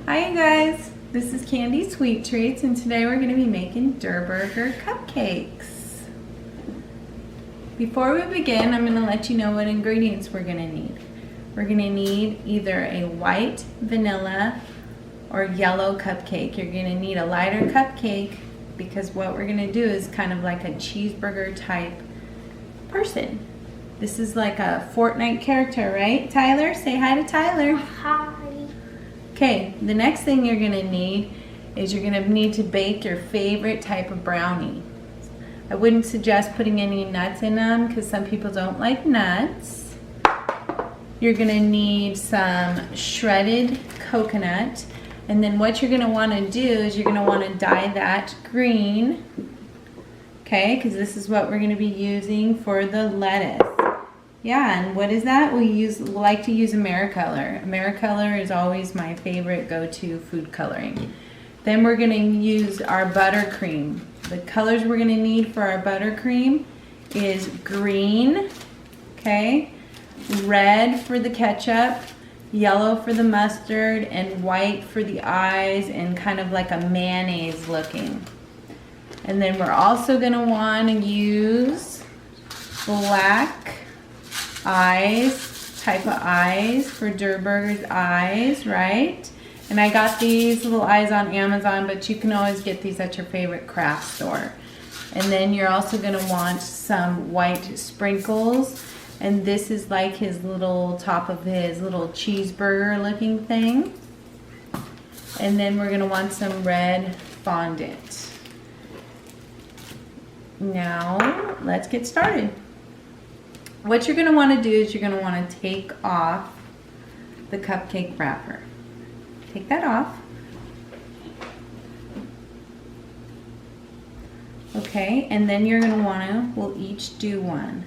Hi you guys, this is Candy Sweet Treats and today we're going to be making Durrburger Cupcakes. Before we begin, I'm going to let you know what ingredients we're going to need. We're going to need either a white, vanilla, or yellow cupcake. You're going to need a lighter cupcake because what we're going to do is kind of like a cheeseburger type person. This is like a Fortnite character, right? Tyler, say hi to Tyler. Hi. Okay, the next thing you're gonna need is you're gonna need to bake your favorite type of brownie. I wouldn't suggest putting any nuts in them because some people don't like nuts. You're gonna need some shredded coconut, and then what you're gonna wanna do is you're gonna wanna dye that green, okay, because this is what we're gonna be using for the lettuce. Yeah, and what is that? We like to use Americolor. Americolor is always my favorite go-to food coloring. Then we're going to use our buttercream. The colors we're going to need for our buttercream is green, okay, red for the ketchup, yellow for the mustard, and white for the eyes, and kind of like a mayonnaise looking. And then we're also going to want to use black type of eyes for Durrburger's eyes, right? And I got these little eyes on Amazon, but you can always get these at your favorite craft store. And then you're also going to want some white sprinkles, and this is like his little top of his little cheeseburger looking thing. And then we're going to want some red fondant. Now let's get started. What you're going to want to do is you're going to want to take off the cupcake wrapper. Take that off. Okay, and then you're going to want to, we'll each do one.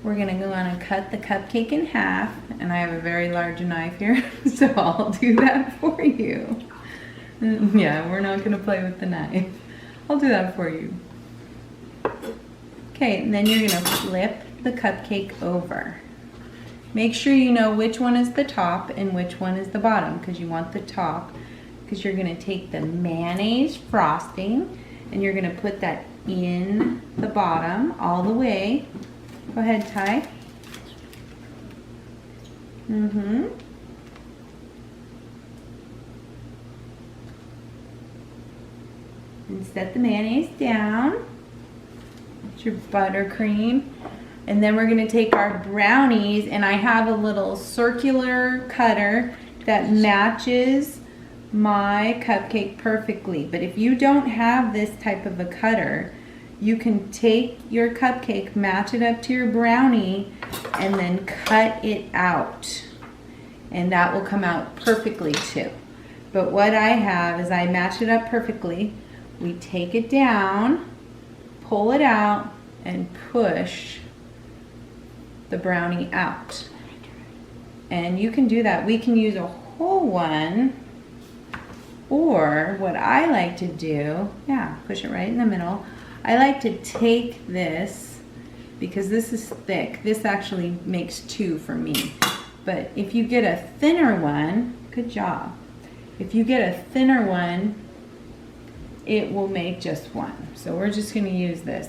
We're going to go on and cut the cupcake in half, and I have a very large knife here, so I'll do that for you. Yeah, we're not going to play with the knife. I'll do that for you. Okay, and then you're going to flip the cupcake over. Make sure you know which one is the top and which one is the bottom, because you want the top, because you're going to take the mayonnaise frosting and you're going to put that in the bottom all the way. Go ahead, Ty. And set the mayonnaise down. Your buttercream, and then we're going to take our brownies, and I have a little circular cutter that matches my cupcake perfectly. But if you don't have this type of a cutter, you can take your cupcake, match it up to your brownie, and then cut it out, and that will come out perfectly too. But what I have is I match it up perfectly. We take it down, pull it out, and push the brownie out. And you can do that. We can use a whole one, or what I like to do, yeah, push it right in the middle. I like to take this, because this is thick. This actually makes two for me. But if you get a thinner one, good job. If you get a thinner one, it will make just one. So we're just going to use this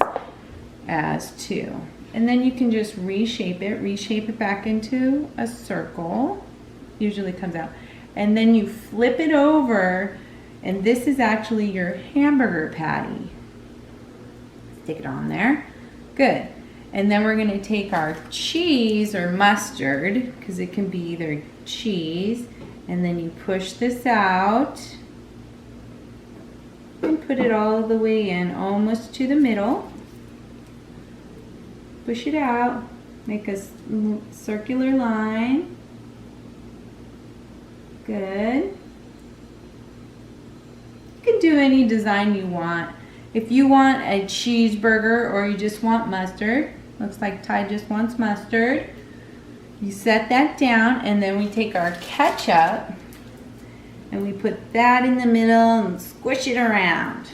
as two. And then you can just reshape it back into a circle. Usually comes out. And then you flip it over, and this is actually your hamburger patty. Stick it on there. Good. And then we're going to take our cheese or mustard, because it can be either cheese, and then you push this out and put it all the way in, almost to the middle. Push it out, make a circular line. Good. You can do any design you want. If you want a cheeseburger or you just want mustard, looks like Ty just wants mustard, you set that down, and then we take our ketchup and we put that in the middle and squish it around.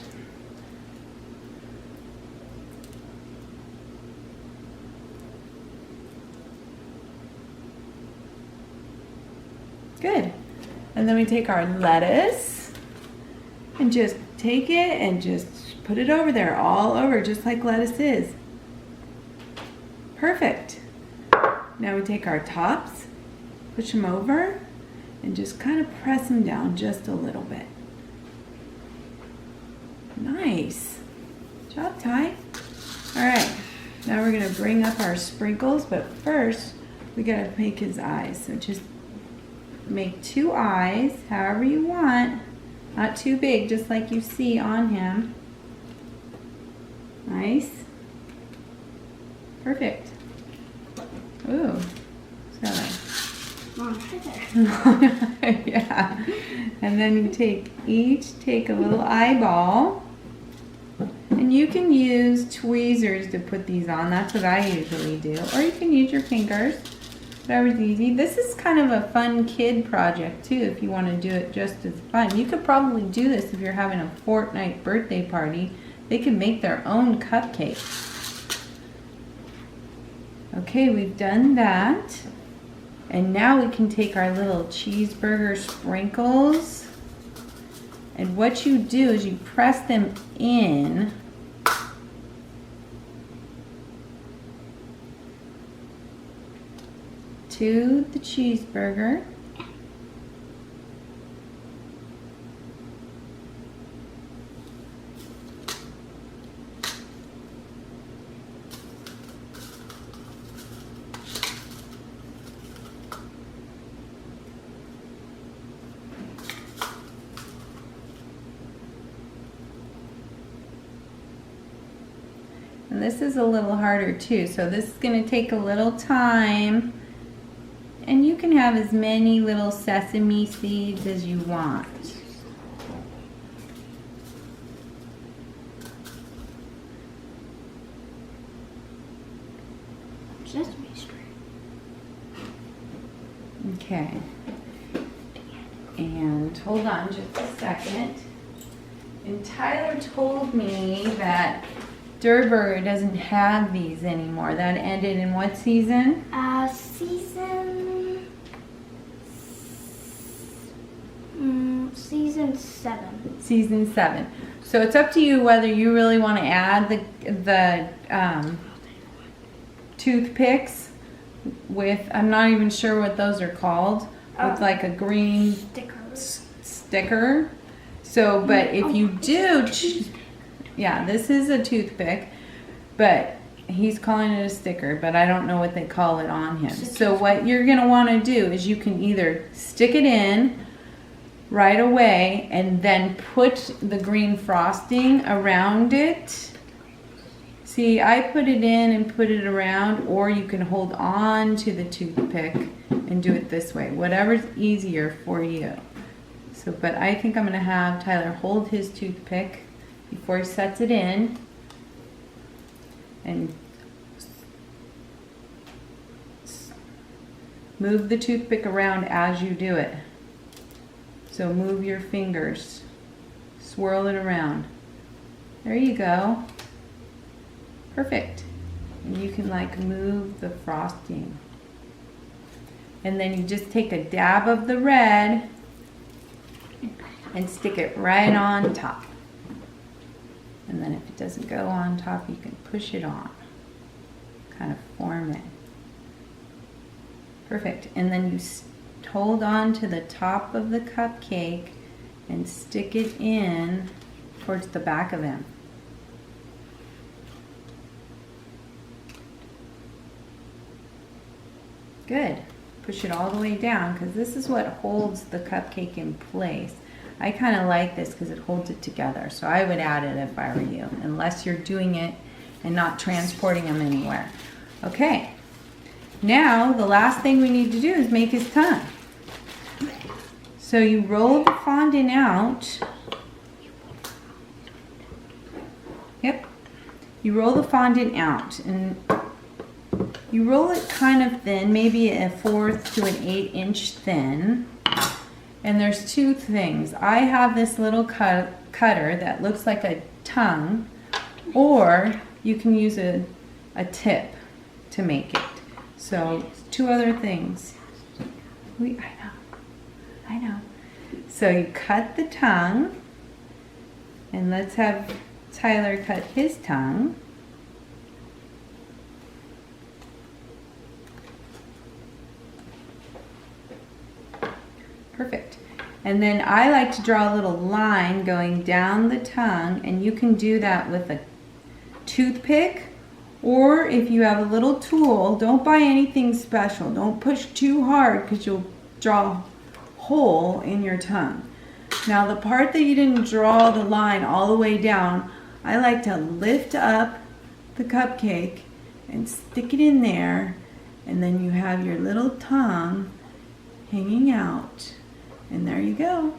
Good. And then we take our lettuce and just take it and just put it over there, all over, just like lettuce is. Perfect. Now we take our tops, push them over, and just kind of press them down just a little bit. Nice. Good job, Ty. All right, now we're gonna bring up our sprinkles, but first we gotta make his eyes. So just make 2 eyes, however you want. Not too big, just like you see on him. Nice. Perfect. Ooh. Sorry. Mom, right there. Yeah. And then you take a little eyeball. And you can use tweezers to put these on. That's what I usually do. Or you can use your fingers. Whatever's easy. This is kind of a fun kid project too, if you want to do it just as fun. You could probably do this if you're having a fortnight birthday party. They can make their own cupcakes. Okay, we've done that. And now we can take our little cheeseburger sprinkles. And what you do is you press them in. To the cheeseburger. And this is a little harder too, so this is going to take a little time. And you can have as many little sesame seeds as you want. Sesame Street. Okay. And hold on just a second. And Tyler told me that Durrburger doesn't have these anymore. That ended in what season? Season 7. Season 7. So it's up to you whether you really want to add the toothpicks with, I'm not even sure what those are called, with like a green sticker. So, but if you do, yeah, this is a toothpick, but he's calling it a sticker, but I don't know what they call it on him. So what you're going to want to do is you can either stick it in right away and then put the green frosting around it. See, I put it in and put it around, or you can hold on to the toothpick and do it this way, whatever's easier for you. So, but I think I'm going to have Tyler hold his toothpick before he sets it in, and move the toothpick around as you do it. So move your fingers, swirl it around. There you go. Perfect. And you can like move the frosting. And then you just take a dab of the red and stick it right on top. And then if it doesn't go on top, you can push it on. Kind of form it. Perfect. And then you hold on to the top of the cupcake and stick it in towards the back of him. Good. Push it all the way down, because this is what holds the cupcake in place. I kind of like this because it holds it together, so I would add it if I were you, unless you're doing it and not transporting them anywhere. Okay, now the last thing we need to do is make his tongue. So you roll the fondant out. Yep. You roll the fondant out, and you roll it kind of thin, maybe a 1/4 to an 1/8 thin. And there's two things. I have this little cutter that looks like a tongue, or you can use a tip to make it. So 2 other things. I know. I know. So you cut the tongue, and let's have Tyler cut his tongue. Perfect. And then I like to draw a little line going down the tongue, and you can do that with a toothpick, or if you have a little tool. Don't buy anything special. Don't push too hard because you'll draw a hole in your tongue. Now the part that you didn't draw the line all the way down, I like to lift up the cupcake and stick it in there, and then you have your little tongue hanging out. And there you go.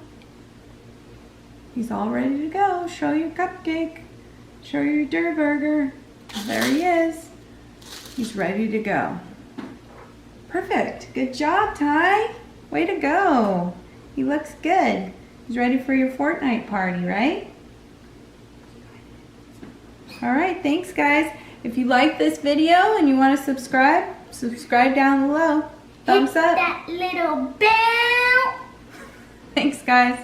He's all ready to go. Show your cupcake. Show your Durrburger. There he is. He's ready to go. Perfect. Good job, Ty. Way to go. He looks good. He's ready for your fortnite party, right? All right, thanks guys. If you like this video and you want to subscribe down below. Thumbs up. Hit that little bell. Thanks guys.